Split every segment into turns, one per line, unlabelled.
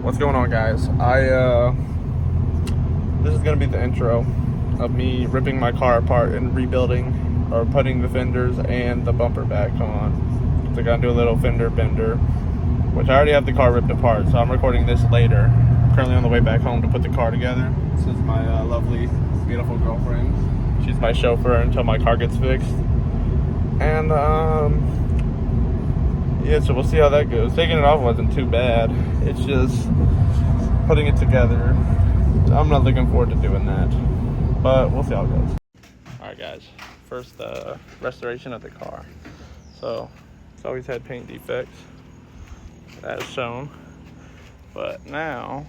What's going on, guys? This is gonna be the intro of me ripping my car apart and rebuilding, or putting the fenders and the bumper back on. So I'm gonna do a little fender bender, which I already have the car ripped apart, so I'm recording this later. I'm currently on the way back home to put the car together. This is my lovely, beautiful girlfriend. She's my chauffeur until my car gets fixed. And yeah, so we'll see how that goes. Taking it off wasn't too bad. It's just putting it together. I'm not looking forward to doing that, but we'll see how it goes. Alright guys, first restoration of the car. So it's always had paint defects, as shown, but now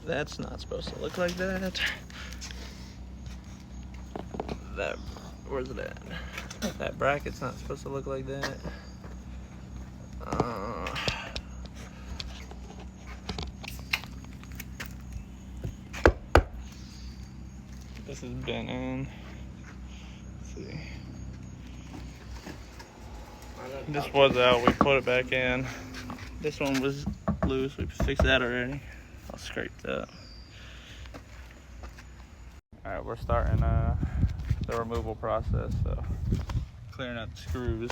that's not supposed to look like that. Where's it at? That bracket's not supposed to look like that. This has been in. Let's see. This was out. We put it back in. This one was loose. We fixed that already. I'll scrape that. All right, we're starting the removal process. So clearing out the screws.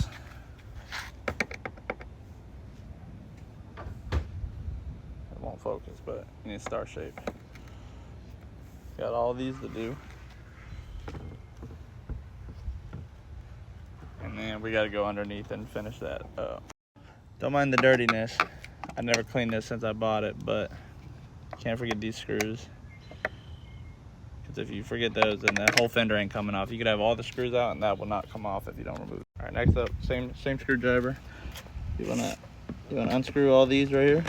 It won't focus, but you need star shape. Got all these to do. And then we gotta go underneath and finish that up. Don't mind the dirtiness. I never cleaned this since I bought it, but can't forget these screws. Because if you forget those, then that whole fender ain't coming off. You could have all the screws out and that will not come off if you don't remove it. All right, next up, same screwdriver. You wanna unscrew all these right here.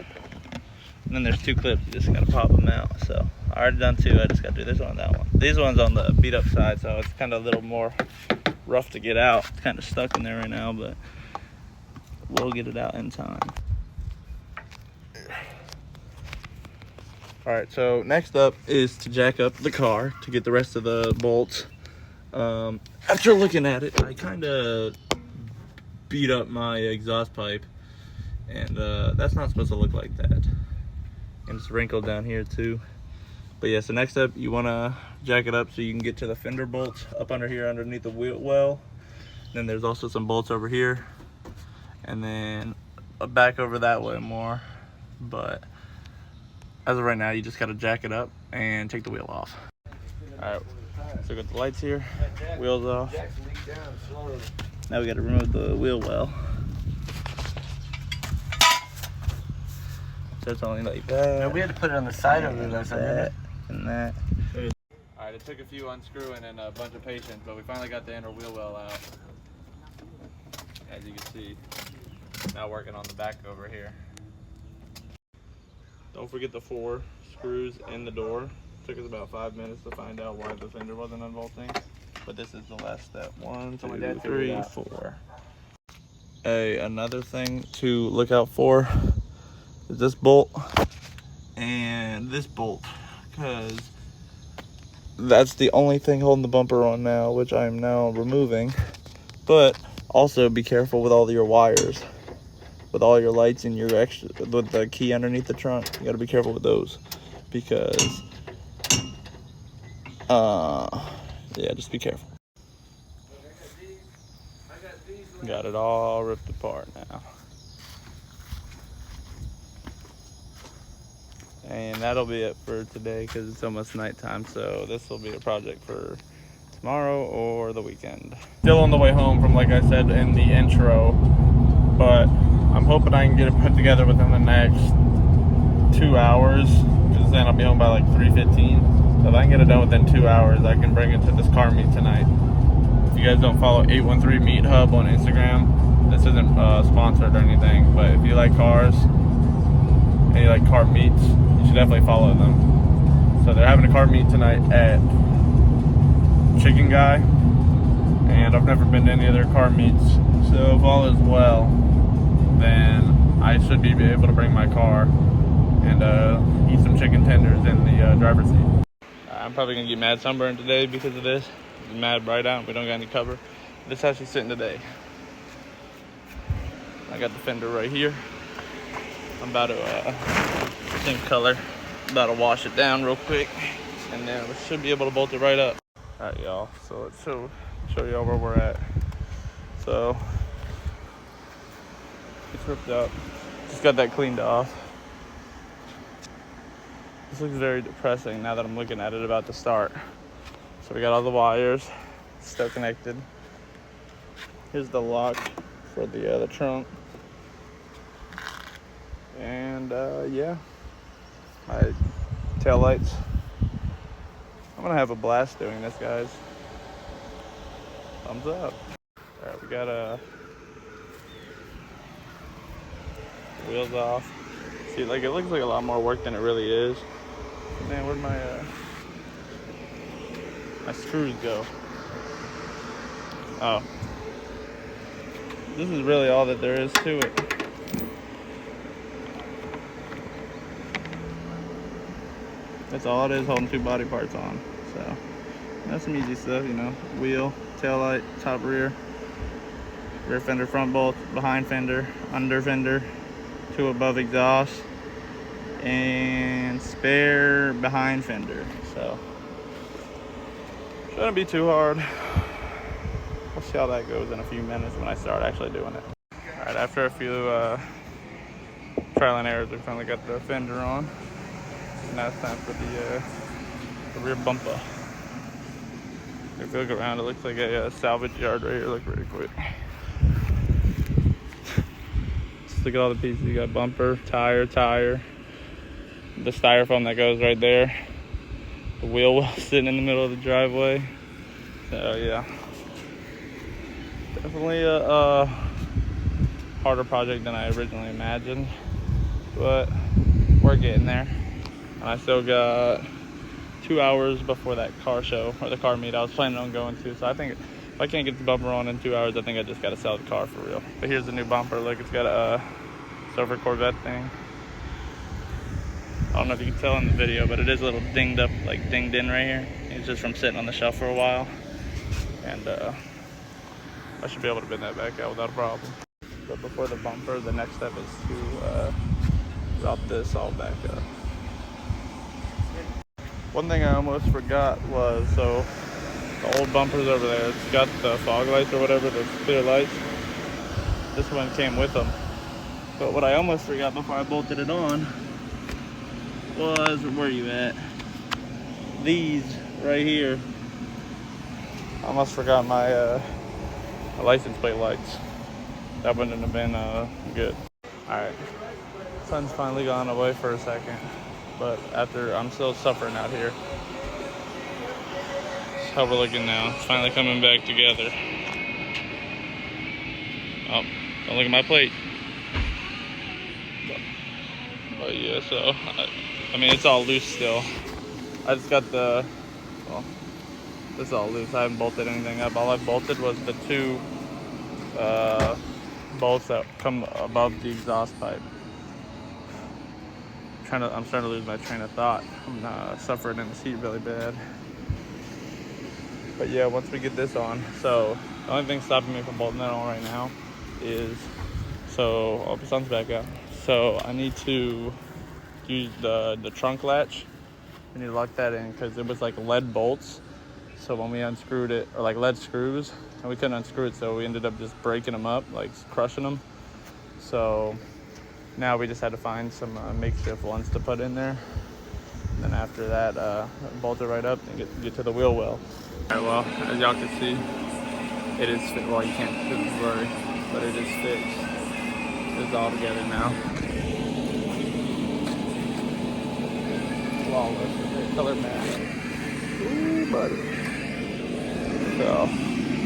And then there's two clips, you just gotta pop them out. So I already done two, I just gotta do this one and that one. These ones on the beat up side, so it's kind of a little more rough to get out. It's kind of stuck in there right now, but we'll get it out in time. All right, so next up is to jack up the car to get the rest of the bolts. After looking at it, I kind of beat up my exhaust pipe, and that's not supposed to look like that. And it's wrinkled down here too. But yeah, so next up, you want to jack it up so you can get to the fender bolts up under here underneath the wheel well. Then there's also some bolts over here, and then back over that way more. But as of right now, you just got to jack it up and take the wheel off. All right, so we got the lights here, wheels off. Now we got to remove the wheel well. So it's only like that.
No, we had to put it on the side of it.
That and that. All right, it took a few unscrewing and a bunch of patience, but we finally got the inner wheel well out. As you can see, now working on the back over here. Don't forget the 4 screws in the door. Took us about 5 minutes to find out why the fender wasn't unbolting, but this is the last step. 1, 2, 3, 4. Another thing to look out for is this bolt and this bolt, because that's the only thing holding the bumper on now, which I am now removing. But also be careful with all your wires, with all your lights and your extra, with the key underneath the trunk. You got to be careful with those, because yeah, just be careful. Got it all ripped apart now. And that'll be it for today, because it's almost nighttime, so this will be a project for tomorrow or the weekend. Still on the way home from, like I said in the intro, but I'm hoping I can get it put together within the next 2 hours, because then I'll be home by like 3:15. So if I can get it done within 2 hours, I can bring it to this car meet tonight. If you guys don't follow 813 Meat Hub on Instagram, this isn't sponsored or anything, but if you like cars and you like car meets, you should definitely follow them. So they're having a car meet tonight at Chicken Guy, and I've never been to any other car meets, so if all is well, then I should be able to bring my car and eat some chicken tenders in the driver's seat. I'm probably gonna get mad sunburned today because of this. It's mad bright out, we don't got any cover. This is how she's sitting today. I got the fender right here. I'm about to same color. About to wash it down real quick, and then we should be able to bolt it right up. All right, y'all. So let's show y'all where we're at. So it's ripped up. Just got that cleaned off. This looks very depressing now that I'm looking at it about to start. So we got all the wires still connected. Here's the lock for the trunk. And yeah, my tail lights. I'm gonna have a blast doing this, guys. Thumbs up. All right, we got wheels off. See, like it looks like a lot more work than it really is. Man, where'd my screws go? Oh, this is really all that there is to it. That's all it is, holding 2 body parts on. So that's some easy stuff, you know. Wheel, tail light, top, rear fender, front bolt, behind fender, under fender, 2 above exhaust, and spare behind fender. So shouldn't be too hard. We'll see how that goes in a few minutes when I start actually doing it. All right, after a few trial and errors, we finally got the fender on. Now it's time for the rear bumper. If you look around, it looks like a salvage yard right here. Look really quick. Just look at all the pieces. You got bumper, tire, the styrofoam that goes right there, the wheel well sitting in the middle of the driveway. So yeah, definitely a harder project than I originally imagined, but we're getting there. And I still got 2 hours before that car show, or the car meet I was planning on going to. So I think if I can't get the bumper on in 2 hours, I think I just got to sell the car for real. But here's the new bumper. Look, it's got a silver Corvette thing. I don't know if you can tell in the video, but it is a little dinged up, like dinged in right here. It's just from sitting on the shelf for a while. And I should be able to bend that back out without a problem. But before the bumper, the next step is to drop this all back up. One thing I almost forgot was, so the old bumper's over there. It's got the fog lights or whatever, the clear lights. This one came with them. But what I almost forgot before I bolted it on was, where are you at? These right here. I almost forgot my license plate lights. That wouldn't have been good. Alright, sun's finally gone away for a second. But after, I'm still suffering out here. That's how we're looking now. It's finally coming back together. Oh, don't look at my plate. But yeah, so, I mean, it's all loose still. I just got the, well, this is all loose. I haven't bolted anything up. All I bolted was the 2 bolts that come above the exhaust pipe. I'm starting to lose my train of thought. I'm suffering in this heat really bad. But yeah, once we get this on, so the only thing stopping me from bolting that on right now is, so, oh, the sun's back out. So I need to use the trunk latch. I need to lock that in because it was like lead bolts. So when we unscrewed it, or like lead screws, and we couldn't unscrew it, so we ended up just breaking them up, like crushing them. So now we just had to find some makeshift ones to put in there. And then after that, bolt it right up and get to the wheel well. All right, well, as y'all can see, it is fit. Well, you can't, because it's blurry, but it is fixed. It's all together now. Flawless. Color match. Ooh, buddy. So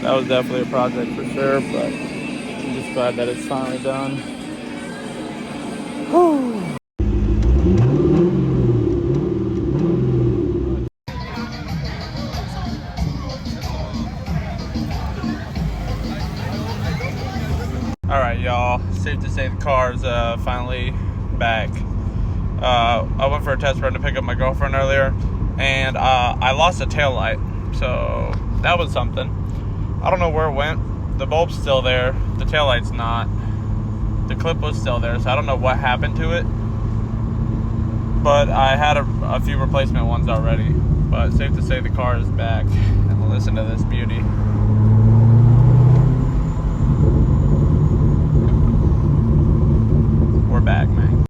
that was definitely a project for sure, but I'm just glad that it's finally done. Whew. All right, y'all. Safe to say the car's finally back. I went for a test run to pick up my girlfriend earlier, and I lost a tail light, so that was something. I don't know where it went. The bulb's still there. The tail light's not. the clip was still there, so I don't know what happened to it. But I had a few replacement ones already. But safe to say the car is back. And listen to this beauty.